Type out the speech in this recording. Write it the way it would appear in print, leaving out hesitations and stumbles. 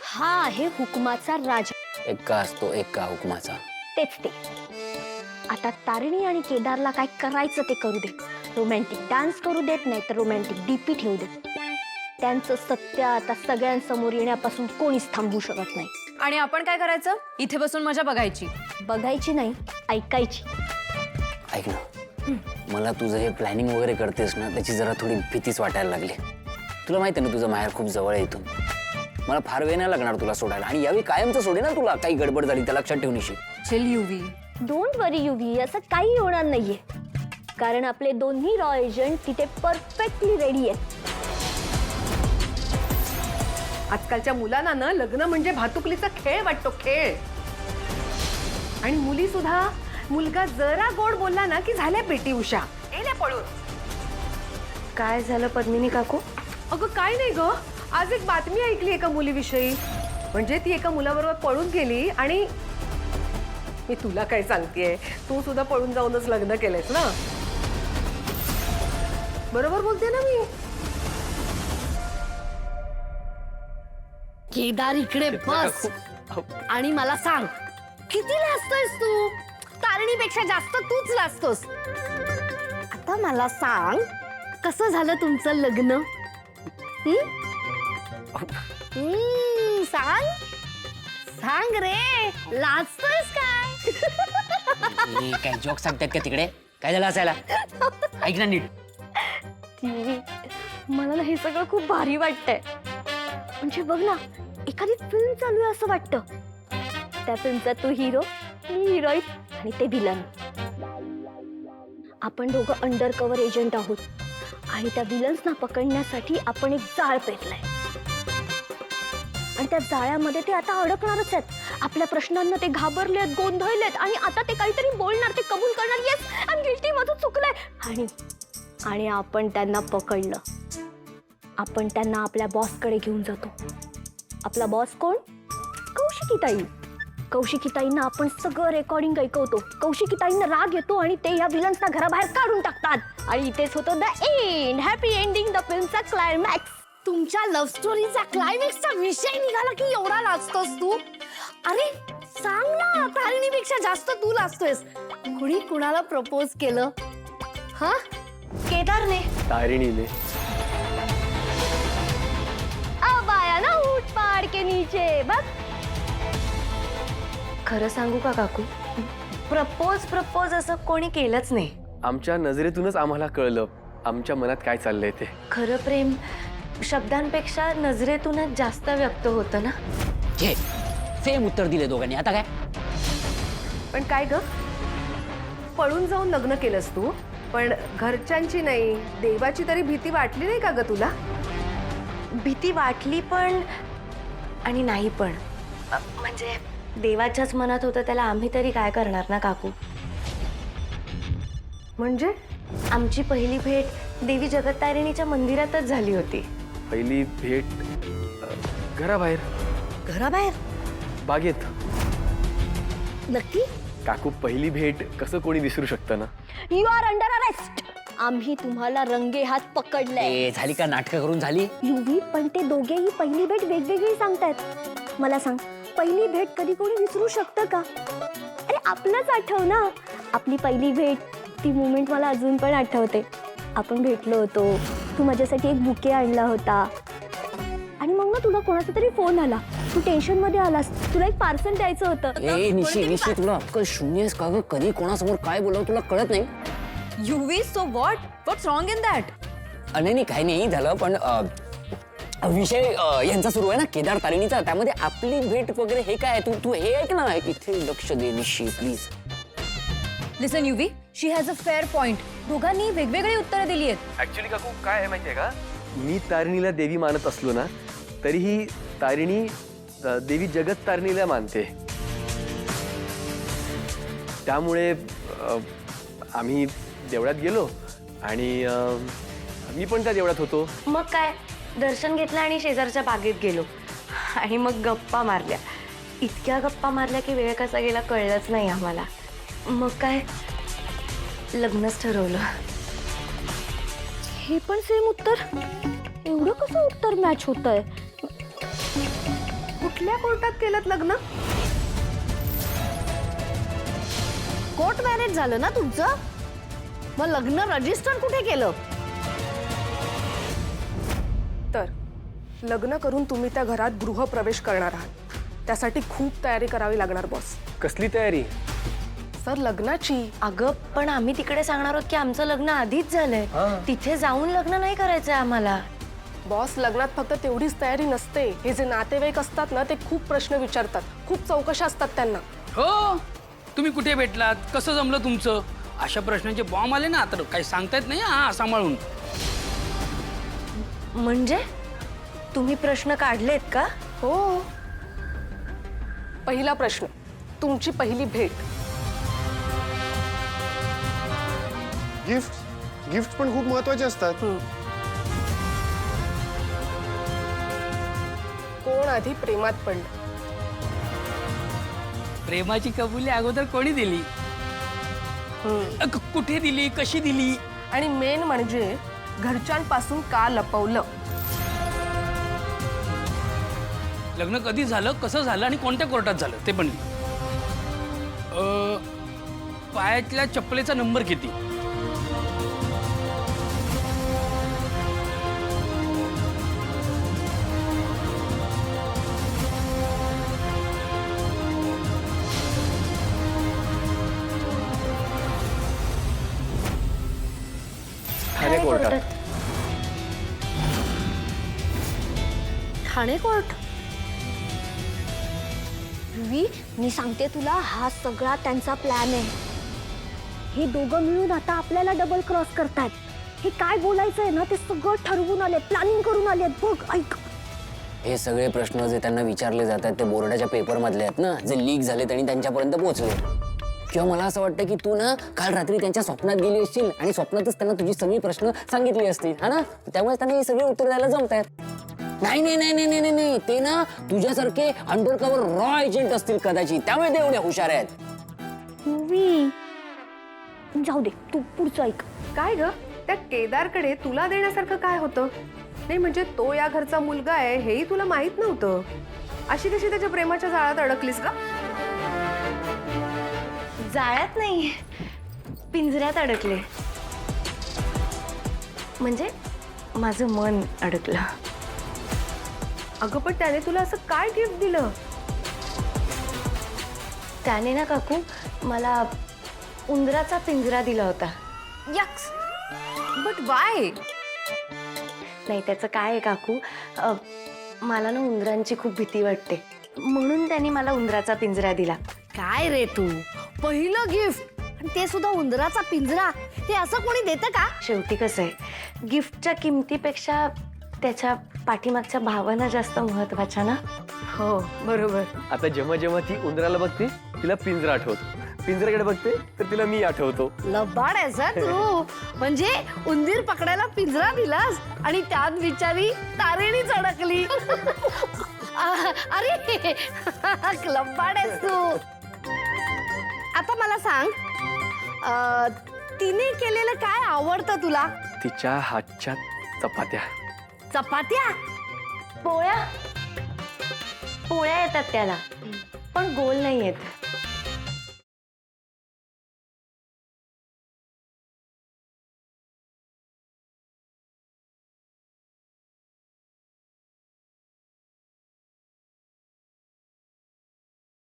हा आहे हुकमाचा राजा. एक्का असतो एक्का हुकमाचा. तेच ते. आता तारिणी आणि केदारला काय करायचं ते करू दे. रोमॅन्टिक डान्स करू देत, नाही तर रोमॅन्टिक डीपी ठेवू देत. त्यांचं सत्य आता सगळ्यांसमोर येण्यापासून कोणीच थांबवू शकत नाही. आणि आपण काय करायचं? इथे बसून मजा बघायची. बघायची नाही, ऐकायची. ऐक ना, मला तुझं हे प्लॅनिंग वगैरे करतेस ना, त्याची जरा थोडी भीतीच वाटायला लागली. तुला माहिती आहे ना, तुझं माहेर खूप जवळ आहे इथून. मला फार वेळ नाही लागणार तुला सोडायला, आणि यावेळी कायमचं सोडे ना तुला. काही गडबड झाली तर लक्षात ठेवून येशील. Chill UV. डोंट वरी युवी, असं काही होणार नाहीये. कारण आपले दोन्ही रॉ एजंट तिथे परफेक्टली रेडी आहेत. आजकालच्या मुलांना ना लग्न म्हणजे भातुकलीचा खेळ वाटतो, खेळ. आणि मुली सुद्धा, मुलगा जरा गोड बोलला ना की झाल्या पेटी उषा, गेल्या पळून. काय झालं पद्मिनी काकू? अगं काय नाही ग, आज एक बातमी ऐकली एका मुलीविषयी. म्हणजे ती एका मुलाबरोबर पळून गेली. आणि मी तुला काय सांगतेय, तू सुद्धा पळून जाऊनच लग्न केलंयस ना. बरोबर बोलते ना मी? केदार इकडे बस आणि मला सांग, किती लाजतोयस तू? तारणीपेक्षा जास्त तूच लाजतोस. आता मला सांग, कसं झालं तुमचं लग्न? सांग सांग रे, लाजतोयस काय? काय जोक सांगतात का तिकडे? काय झालं असायला? ऐक ना नीट. मला ना हे सगळं खूप भारी वाटतंय. म्हणजे बघ ना, एखादी फिल्म चालू आहे असं वाटतं. त्या फिल्मचा तू हिरो, मी हिरोईन आणि ते विलन. आपण दोघं अंडर कव्हर एजंट आहोत आणि त्या विलन्सना पकडण्यासाठी आपण एक जाळ पेरलाय. आणि त्या जाळ्यामध्ये ते आता अडकणारच आहेत. आपल्या प्रश्नांना ते घाबरलेत, गोंधळलेत आणि आता ते काहीतरी बोलणार, ते कबूल करणार. येस, आय एम गिल्टी, माझं चुकलंय. आणि आपण त्यांना पकडलं. आपण त्यांना आपल्या बॉसकडे घेऊन जातो. आपला बॉस कोण? कौशिकीताई. कौशिकीताईंना आपण सगळं रेकॉर्डिंग ऐकवतो. कौशिकीताईंना राग येतो आणि ते या विलन्सना घराबाहेर काढून टाकतात. आणि इथेच होतो the end, happy ending, the फिल्मचा climax. तुमच्या लव्ह स्टोरीचा क्लायमॅक्सचा विषय निघाला की एवढा लाजतोस तू? अरे सांग ना, तारणीपेक्षा जास्त तू लाजतोयस. कुणी कुणाला प्रपोज केलं? हा, केदारने? तारिणीने. अब आया ना ऊट पहाड़ के नीचे. बघ, खरं सांगू का काकू, प्रपोज असं कोणी केलंच नाही. आमच्या नजरेतूनच आम्हाला कळलं आमच्या मनात काय चाललंय ते. खरं प्रेम शब्दांपेक्षा नजरेतूनच जास्त व्यक्त होतं ना. घे, सेम उत्तर दिले दोघांनी. आता काय? पण काय ग, पळून जाऊन लग्न केलंस तू, पण घरच्यांची नाही, देवाची तरी भीती वाटली नाही का ग तुला? भीती वाटली पण आणि नाही पण. म्हणजे देवाच्याच मनात होतं, त्याला आम्ही तरी काय करणार ना काकू. म्हणजे आमची पहिली भेट देवी जगत्तारिणीच्या मंदिरातच झाली होती. पहिली भेट घराबाहेर, घराबाहेर? बागेत. नक्की? काकू, पहिली भेट कसं कोणी विसरू शकतं ना. You are under arrest. आम्ही तुम्हाला रंगे हात पकडलंय. ए, झाली का? नाटकं करून झाली? युवी, पण ते दोघेही पहिली भेट वेगवेगळी सांगतायत. मला सांग, पहिली भेट कधी कोणी विसरू शकतं का? अरे आपलंच आठव ना, आपली पहिली भेट. ती मुमेंट मला अजून पण आठवते. आपण भेटलो होतो, तू माझ्यासाठी एक बुके आणला होता आणि मग ना तुला कोणाचा तरी फोन आला. तू टेन्शन मध्ये आलास, तुला एक पार्सल द्यायचं होतं. ए निशी, तुला अक्कल शून्य आहेस का ग? कधी कोणासमोर काय बोलावं तुला कळत नाही? Yuvi, so what's wrong in that? नाही, काही नाही झालं, पण विषय यांचा सुरू आहे ना, केदार तारिणीचा. त्यामध्ये आपली भेट वगैरे हे काय? तू हे ऐक ना, इथे लक्ष दे Nishi please. Listen Yuvi, she has a fair point. दोघांनी वेगवेगळी उत्तरं दिली आहेत. ऍक्च्युली काकू काय आहे माहितीये का, मी तारिणीला देवी मानत असलो ना, तरीही तारिणी देवी जगत तारिणीला मानते. त्यामुळे आम्ही देवळात गेलो आणि मी पण त्या देवळात होतो. मग काय, दर्शन घेतलं आणि शेजारच्या बागेत गेलो आणि मग गप्पा मारल्या. इतक्या गप्पा मारल्या की वेळ कसा गेला कळलंच नाही आम्हाला. मग काय, लग्नच ठरवलं. हे पण सेम उत्तर? एवढं कसं उत्तर मॅच होतंय? कसल्या कोर्टात केलं लग्न? कोर्ट मॅरेज झालं ना तुमचं? मग लग्न रजिस्टर कुठे केलं? तर लग्न करून तुम्ही त्या घरात गृहप्रवेश करणार आहात. त्यासाठी खूप तयारी करावी लागणार बॉस. कसली तयारी? सर लग्नाची. अगं पण आम्ही तिकडे सांगणार आहोत की आमचं लग्न आधीच झालंय. तिथे जाऊन लग्न नाही करायचंय आम्हाला. बॉस लग्नात फक्त तेवढीच तयारी नसते. हे जे नातेवाईक असतात ना ते खूप प्रश्न विचारतात, खूप चौकशा असतात त्यांना. हो, तुम्ही कुठे भेटलात, कसं जमलं तुमचं, अशा प्रश्नांचे बॉम्ब आले ना तर काही सांगता येत नाही. हा सांभाळून. म्हणजे तुम्ही प्रश्न काढलेत का? हो. पहिला प्रश्न, तुमची पहिली भेट. गिफ्ट पण खूप महत्वाचे असतात. कोण आधी प्रेमात पडलं? प्रेमाची कबुली अगोदर कोणी दिली, कुठे दिली, कशी दिली, आणि मेन म्हणजे घरच्यांपासून का लपवलं? लग्न कधी झालं, कसं झालं आणि कोणत्या कोर्टात झालं ते पण. पायातल्या चप्पलेचा नंबर किती? ठाणे कोर्टात. ठाणे कोर्ट? रुही, मी सांगते तुला, हा सगळा त्यांचा प्लॅन आहे. हे दोघं मिळून आता आपल्याला डबल क्रॉस करतात. हे काय बोलायचंय ना ते सगळं ठरवून आले, प्लॅनिंग करून आले. बघ, ऐक. हे सगळे प्रश्न जे त्यांना विचारले जातात ते बोर्डाच्या पेपर मधले आहेत ना, जे लीक झालेत आणि त्यांच्यापर्यंत पोहोचले. किंवा मला असं वाटतं की तू ना काल रात्री त्यांच्या स्वप्नात गेली असशील आणि स्वप्नातच त्यांना तुझी सगळी प्रश्न सांगितली असतील, हा ना. त्यामुळे त्यांना हे सगळे उत्तर द्यायला जमत आहेत. नाही नाही नाही नाही नाही नाही, ते ना तुझ्यासारखे अंडरकव्हर रॉ एजंट असतील कदाचित, त्यामुळे ते एवढे हुशार आहेत. रुही, जाऊ दे, तू पुढचं ऐक. काय ग, त्या केदारकडे तुला देण्यासारखं काय होतं? नाही म्हणजे तो या घरचा मुलगा आहे हेही तुला माहित नव्हतं. अशी कशी त्याच्या प्रेमाच्या जाळ्यात अडकलीस का? जाळ्यात नाही, पिंजऱ्यात अडकले. म्हणजे माझं मन अडकलं. अगं पण त्याने तुला असं काय गिफ्ट दिलं? त्याने ना काकू मला उंदराचा पिंजरा दिला होता. यक्स. But why? नाही त्याचं काय आहे काकू, मला ना उंदरांची खूप भीती वाटते, म्हणून त्यांनी मला उंदराचा पिंजरा दिला. काय रे तू, पहिलं गिफ्ट आणि ते सुद्धा उंदराचा पिंजरा, हे असं कोणी देतं का? शेवटी कसं आहे, गिफ्टच्या किमतीपेक्षा त्याच्या पाठीमागच्या भावना जास्त महत्वाच्या ना. हो बरोबर. आता जेव्हा जेव्हा ती उंदराला बघते तिला पिंजरा आठवतो, पिंजऱ्याकडे बघते तर तिला मी आठवतो. लबाड आहे सर तू. म्हणजे उंदीर पकडायला पिंजरा दिलास आणि त्यात बिचारी तारेणीच अडकली. अरे लबाड आहेस तू. आता मला सांग, तिने केलेलं काय आवडतं तुला? तिच्या हातच्या चपात्या. चपात्या? पोळ्या पोळ्या येतात त्याला, पण गोल नाही येत.